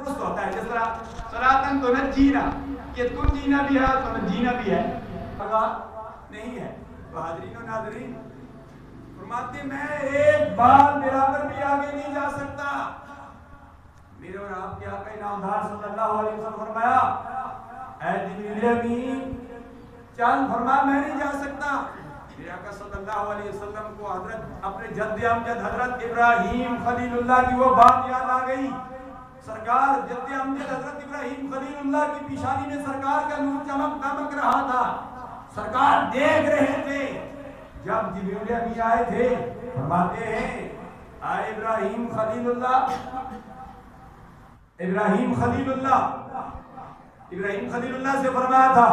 दुरुस्त होता है। जिस तरह सलातन तो न जीना, कि तुम जीना भी है तो न जीना भी है, नहीं है। तो हाजरीन और नाज़रीन फरमाते मैं एक बाल बराबर भी आगे नहीं जा सकता। मेरे और आपके आका इनामदार सल्लल्लाहु अलैहि वसल्लम फरमाया ऐ जिब्रील अमीन चल, फरमाया मैं नहीं जा सकता। मेरे आका सल्लल्लाहु अलैहि वसल्लम को हजरत अपने जद्द अमजद हजरत इब्राहीम खलीलुल्लाह की वो बात याद आ गई। सरकार जद्द अमजद हजरत इब्राहीम खलीलुल्लाह की पेशानी में सरकार का नूर चमक दमक रहा था। सरकार देख रहे थे। जब जिब्रील अमीन आए थे, फरमाते हैं आए इब्राहीम खलीलुल्लाह, इब्राहीम खलीलुल्लाह से फरमाया था।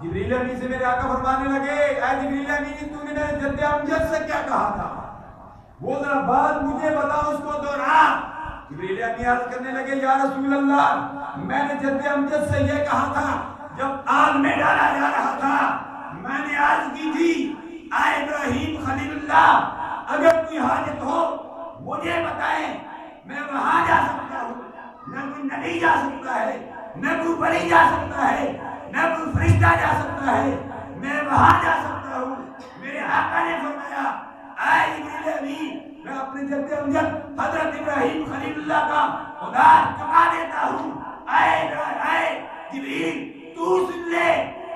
जिब्रील अमीन से मेरे आका फरमाने लगे ऐ जिब्रील अमीन तूने मेरे जद्द अमजद से क्या कहा था, वो जरा बात मुझे बताओ, उसको दोहरा। जिब्रील अमीन अर्ज करने लगे या रसूल अल्लाह मैंने जद्द अमजद से ये कहा था जब आग में डाला जा रहा था, मैंने अर्ज की थी ऐ इब्राहीम खलीलुल्लाह अगर कोई हाजत हो मुझे बताएं, मैं वहां जा सकता हूँ। न कोई नबी जा सकता है, न कोई वली जा सकता है, न कोई फरिश्ता जा सकता है, मैं वहां जा सकता हूँ। मेरे आका ने फरमाया ऐ जिब्रील अमीन मैं अपने जद्द अमजद हजरत इब्राहीम खलीलुल्लाह का खुदा चुका देता हूँ। ऐ जिब्रील तू सुन ले,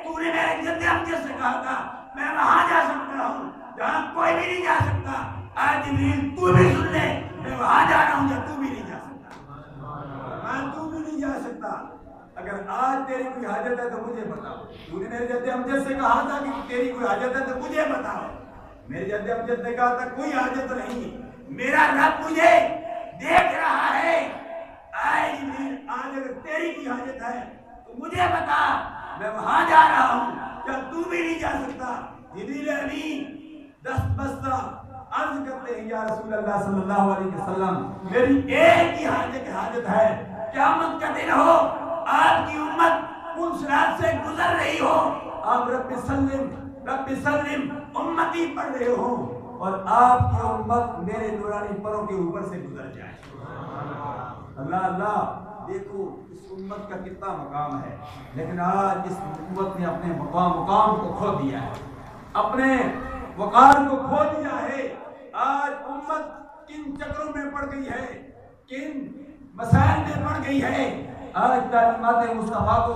तूने मेरे जद्द अमजद से कहा था मैं वहां जा सकता हूँ जहाँ कोई भी नहीं जा सकता। ऐ जिब्रील तू भी सुन ले, मैं वहां जा रहा हूँ जहाँ तू भी नहीं जा सकता, मैं तू भी नहीं जा सकता। अगर आज तेरी कोई हाजत है तो मुझे बताओ। तूने मेरे जद्द अमजद से कहा था कि तेरी कोई हाजत है तो मुझे बताओ। मेरे जद्द अमजद ने कहा था कोई हाजत नहीं, मेरा रब मुझे देख रहा है। ऐ जिब्रील आज अगर तेरी कोई हाजत है तो मुझे बता, मैं वहां जा रहा हूँ क्या तू भी नहीं जा सकता। जिब्रील अमीन दस्त बस्ता अर्ज करते हैं या रसूल अल्लाह सल्लल्लाहु अलैहि वसल्लम मेरी एक ही हाजत है, क़यामत का दिन हो, आपकी उम्मत उन सिरात से गुजर रही हो, आप रब्बि सल्लिम उम्मती पढ़ रहे हो और आपकी उम्मत मेरे नूरानी परों के ऊपर से गुजर जाए। अल्लाह अल्लाह देखो इस उम्मत का कितना मकाम है, लेकिन आज इस उम्मत ने अपने मुकाम को खो दिया है, अपने वकार को खो दिया है। आज उम्मत किन चक्रों में पड़ गई है, किन मसाइल में पड़ गई है। आज तालीमात मुस्तफा को